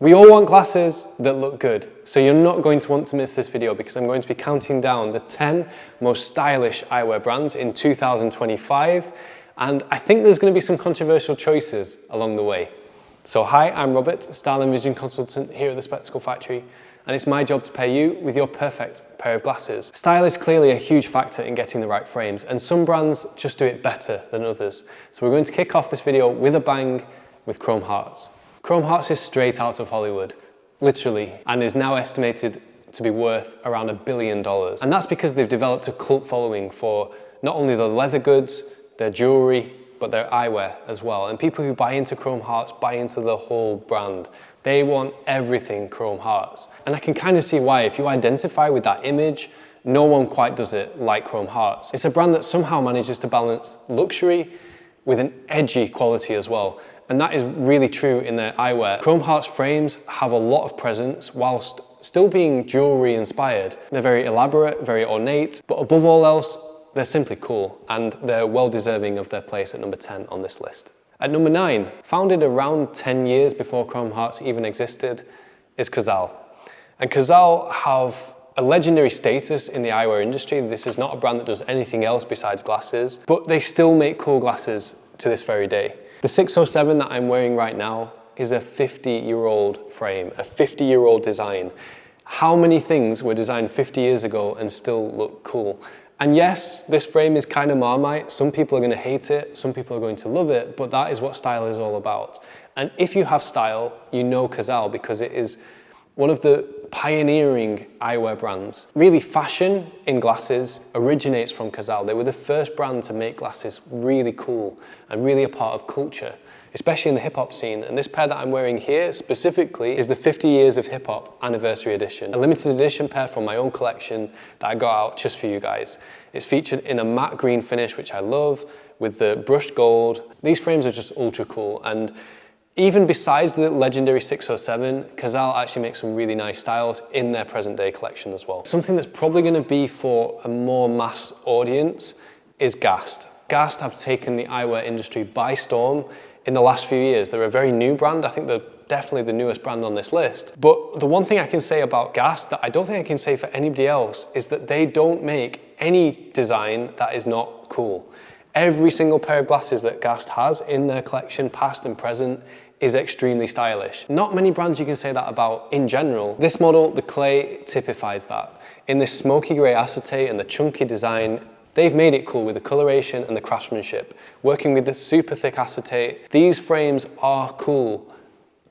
We all want glasses that look good, so you're not going to want to miss this video because I'm going to be counting down the 10 most stylish eyewear brands in 2025, and I think there's going to be some controversial choices along the way. So hi, I'm Robert, Style and Vision Consultant here at the Spectacle Factory, and it's my job to pair you with your perfect pair of glasses. Style is clearly a huge factor in getting the right frames, and some brands just do it better than others. So we're going to kick off this video with a bang with Chrome Hearts. Chrome Hearts is straight out of Hollywood, literally, and is now estimated to be worth around $1 billion. And that's because they've developed a cult following for not only the leather goods, their jewelry, but their eyewear as well. And people who buy into Chrome Hearts buy into the whole brand. They want everything Chrome Hearts. And I can kind of see why. If you identify with that image, no one quite does it like Chrome Hearts. It's a brand that somehow manages to balance luxury with an edgy quality as well. And that is really true in their eyewear. Chrome Hearts frames have a lot of presence whilst still being jewelry inspired. They're very elaborate, very ornate, but above all else, they're simply cool, and they're well deserving of their place at number 10 on this list. At number 9, founded around 10 years before Chrome Hearts even existed, is Kazal. And Kazal have a legendary status in the eyewear industry. This is not a brand that does anything else besides glasses, but they still make cool glasses to this very day. The 607 that I'm wearing right now is a 50-year-old frame, a 50-year-old design. How many things were designed 50 years ago and still look cool? And yes, this frame is kind of Marmite. Some people are going to hate it, some people are going to love it, but that is what style is all about. And if you have style, you know Kazal because it is one of the pioneering eyewear brands. Really, fashion in glasses originates from Kazal. They were the first brand to make glasses really cool and really a part of culture, especially in the hip-hop scene. And this pair that I'm wearing here specifically is the 50 Years of Hip Hop Anniversary Edition, a limited edition pair from my own collection that I got out just for you guys. It's featured in a matte green finish, which I love, with the brushed gold. These frames are just ultra cool, and even besides the legendary 607, Kazal actually makes some really nice styles in their present day collection as well. Something that's probably going to be for a more mass audience is Gast. Gast have taken the eyewear industry by storm in the last few years. They're a very new brand. I think they're definitely the newest brand on this list. But the one thing I can say about Gast that I don't think I can say for anybody else is that they don't make any design that is not cool. Every single pair of glasses that Gast has in their collection, past and present, is extremely stylish. Not many brands you can say that about in general. This model, the Clay, typifies that. In this smoky grey acetate and the chunky design, they've made it cool with the coloration and the craftsmanship. Working with this super thick acetate, these frames are cool,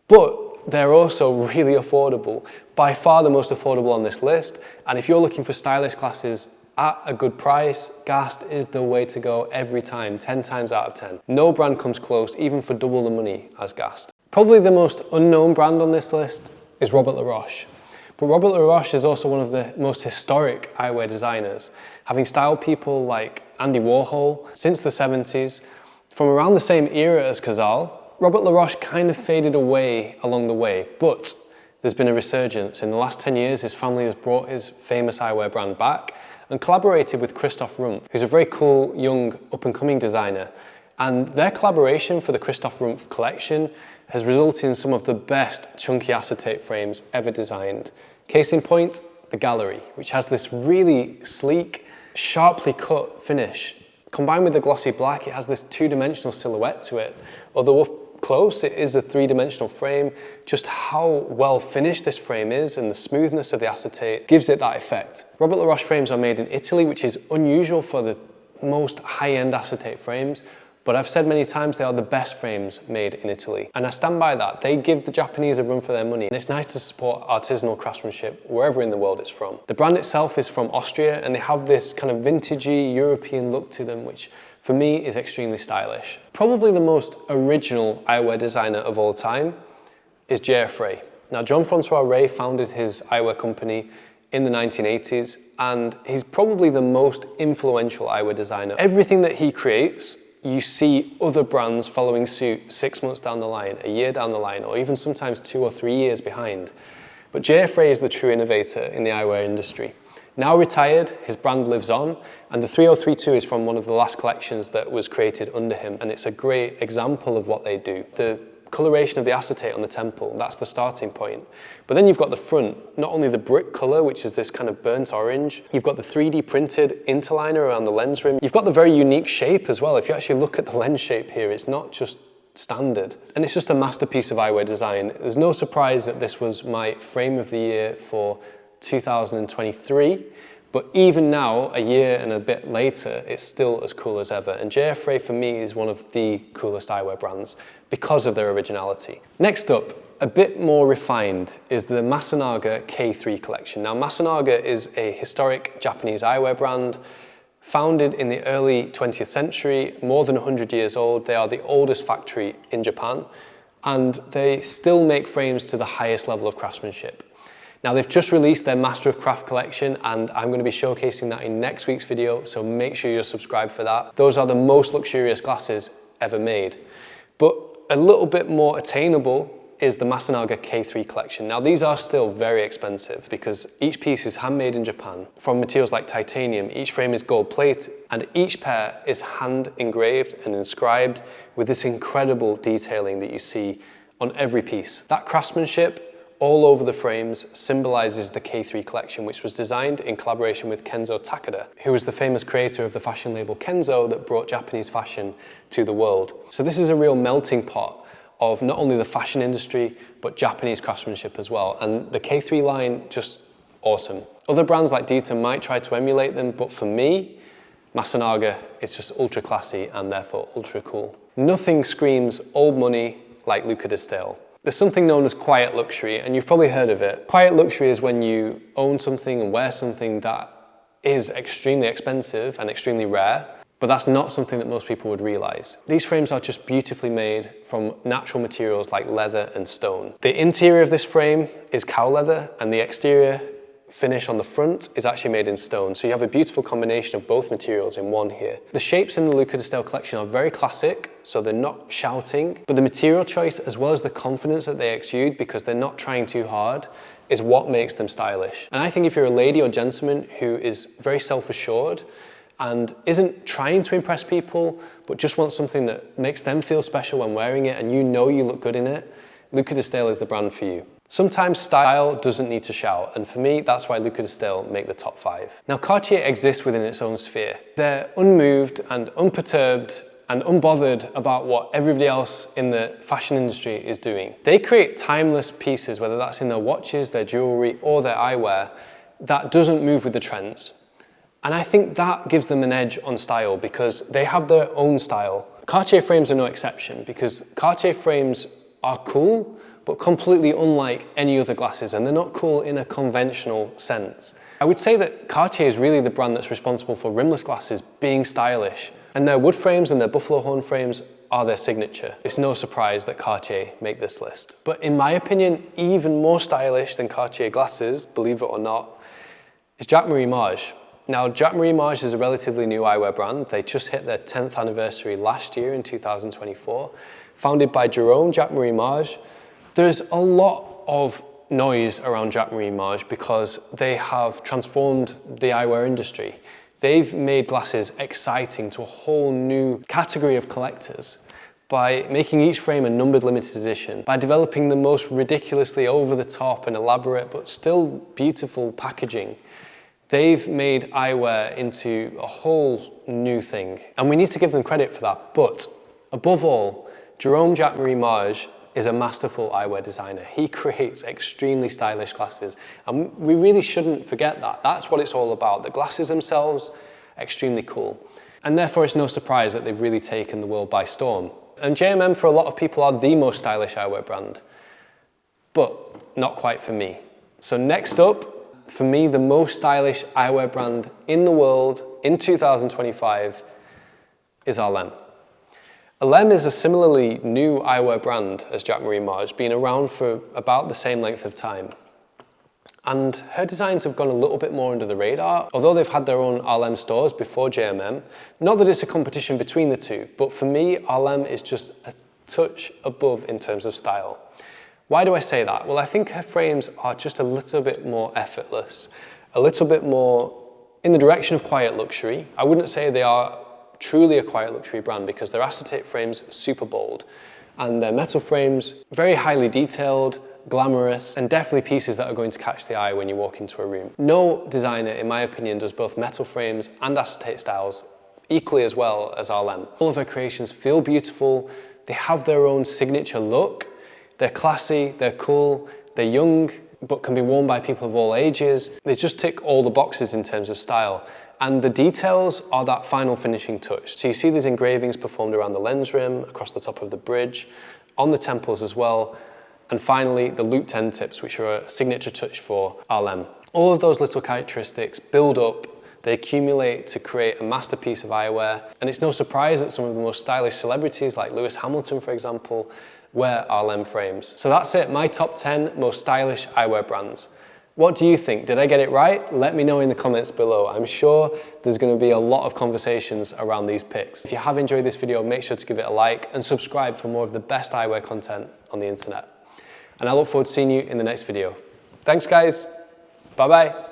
but they're also really affordable. By far the most affordable on this list. And if you're looking for stylish glasses at a good price, Gast is the way to go every time, 10 times out of 10. No brand comes close, even for double the money as Gast. Probably the most unknown brand on this list is Robert Laroche. But Robert Laroche is also one of the most historic eyewear designers, having styled people like Andy Warhol since the 70s. From around the same era as Kazal, Robert Laroche kind of faded away along the way, but there's been a resurgence. In the last 10 years, his family has brought his famous eyewear brand back and collaborated with Christoph Rumpf, who's a very cool, young, up-and-coming designer. And their collaboration for the Christoph Rumpf collection has resulted in some of the best chunky acetate frames ever designed. Case in point, the Gallery, which has this really sleek, sharply cut finish. Combined with the glossy black, it has this two-dimensional silhouette to it. Although up close, it is a three-dimensional frame. Just how well finished this frame is and the smoothness of the acetate gives it that effect. Robert Laroche frames are made in Italy, which is unusual for the most high-end acetate frames, but I've said many times they are the best frames made in Italy. And I stand by that. They give the Japanese a run for their money. And it's nice to support artisanal craftsmanship wherever in the world it's from. The brand itself is from Austria, and they have this kind of vintagey European look to them, which for me is extremely stylish. Probably the most original eyewear designer of all time is JFFR. Now, Jean-Francois Ray founded his eyewear company in the 1980s, and he's probably the most influential eyewear designer. Everything that he creates, you see other brands following suit 6 months down the line, a year down the line, or even sometimes 2 or 3 years behind. But JFFR is the true innovator in the eyewear industry. Now retired, his brand lives on, and the 3032 is from one of the last collections that was created under him, and it's a great example of what they do. The coloration of the acetate on the temple, that's the starting point. But then you've got the front, not only the brick color, which is this kind of burnt orange, you've got the 3D printed interliner around the lens rim. You've got the very unique shape as well. If you actually look at the lens shape here, it's not just standard. And it's just a masterpiece of eyewear design. There's no surprise that this was my frame of the year for 2023. But even now, a year and a bit later, it's still as cool as ever. And JFFR for me is one of the coolest eyewear brands because of their originality. Next up, a bit more refined, is the Masanaga K3 collection. Now, Masanaga is a historic Japanese eyewear brand founded in the early 20th century, more than 100 years old. They are the oldest factory in Japan, and they still make frames to the highest level of craftsmanship. Now, they've just released their Master of Craft collection, and I'm going to be showcasing that in next week's video, so make sure you're subscribed for that. Those are the most luxurious glasses ever made. But a little bit more attainable is the Masanaga K3 collection. Now, these are still very expensive because each piece is handmade in Japan from materials like titanium. Each frame is gold plated, and each pair is hand engraved and inscribed with this incredible detailing that you see on every piece. That craftsmanship all over the frames symbolizes the K3 collection, which was designed in collaboration with Kenzo Takeda, who was the famous creator of the fashion label Kenzo that brought Japanese fashion to the world. So this is a real melting pot of not only the fashion industry, but Japanese craftsmanship as well. And the K3 line, just awesome. Other brands like Dita might try to emulate them, but for me, Masanaga is just ultra classy and therefore ultra cool. Nothing screams old money like Luca Delle. There's something known as quiet luxury, and you've probably heard of it. Quiet luxury is when you own something and wear something that is extremely expensive and extremely rare, but that's not something that most people would realize. These frames are just beautifully made from natural materials like leather and stone. The interior of this frame is cow leather, and the exterior finish on the front is actually made in stone. So you have a beautiful combination of both materials in one here. The shapes in the Luca Delle collection are very classic, so they're not shouting, but the material choice as well as the confidence that they exude, because they're not trying too hard, is what makes them stylish. And I think if you're a lady or gentleman who is very self-assured and isn't trying to impress people, but just wants something that makes them feel special when wearing it and you know you look good in it, Luca Delle is the brand for you. Sometimes style doesn't need to shout, and for me, that's why Luca Delle make the top 5. Now, Cartier exists within its own sphere. They're unmoved and unperturbed and unbothered about what everybody else in the fashion industry is doing. They create timeless pieces, whether that's in their watches, their jewelry, or their eyewear, that doesn't move with the trends. And I think that gives them an edge on style because they have their own style. Cartier frames are no exception because Cartier frames are cool, but completely unlike any other glasses, and they're not cool in a conventional sense. I would say that Cartier is really the brand that's responsible for rimless glasses being stylish, and their wood frames and their buffalo horn frames are their signature. It's no surprise that Cartier make this list. But in my opinion, even more stylish than Cartier glasses, believe it or not, is Jacques-Marie Mage. Now, Jacques-Marie Mage is a relatively new eyewear brand. They just hit their 10th anniversary last year in 2024. Founded by Jerome Jacques-Marie Mage. There's a lot of noise around Jacques-Marie Mage because they have transformed the eyewear industry. They've made glasses exciting to a whole new category of collectors by making each frame a numbered limited edition, by developing the most ridiculously over-the-top and elaborate but still beautiful packaging. They've made eyewear into a whole new thing, and we need to give them credit for that. But above all, Jerome Jacques-Marie Mage is a masterful eyewear designer. He creates extremely stylish glasses, and we really shouldn't forget that. That's what it's all about. The glasses themselves, extremely cool. And therefore it's no surprise that they've really taken the world by storm. And JMM for a lot of people are the most stylish eyewear brand, but not quite for me. So next up, for me, the most stylish eyewear brand in the world in 2025 is Arlem. Arlem is a similarly new eyewear brand as Jacques-Marie Mage, been around for about the same length of time. And her designs have gone a little bit more under the radar, although they've had their own Arlem stores before JMM. Not that it's a competition between the two, but for me, Arlem is just a touch above in terms of style. Why do I say that? Well, I think her frames are just a little bit more effortless, a little bit more in the direction of quiet luxury. I wouldn't say they are truly a quiet luxury brand because their acetate frames are super bold and they're metal frames, very highly detailed, glamorous, and definitely pieces that are going to catch the eye when you walk into a room. No designer, in my opinion, does both metal frames and acetate styles equally as well as Arlem. All of her creations feel beautiful, they have their own signature look, they're classy, they're cool, they're young, but can be worn by people of all ages. They just tick all the boxes in terms of style. And the details are that final finishing touch. So you see these engravings performed around the lens rim, across the top of the bridge, on the temples as well. And finally, the looped end tips, which are a signature touch for Arlem. All of those little characteristics build up, they accumulate to create a masterpiece of eyewear. And it's no surprise that some of the most stylish celebrities, like Lewis Hamilton, for example, wear Arlem frames. So that's it, my top 10 most stylish eyewear brands. What do you think? Did I get it right? Let me know in the comments below. I'm sure there's going to be a lot of conversations around these picks. If you have enjoyed this video, make sure to give it a like and subscribe for more of the best eyewear content on the internet. And I look forward to seeing you in the next video. Thanks guys, bye bye.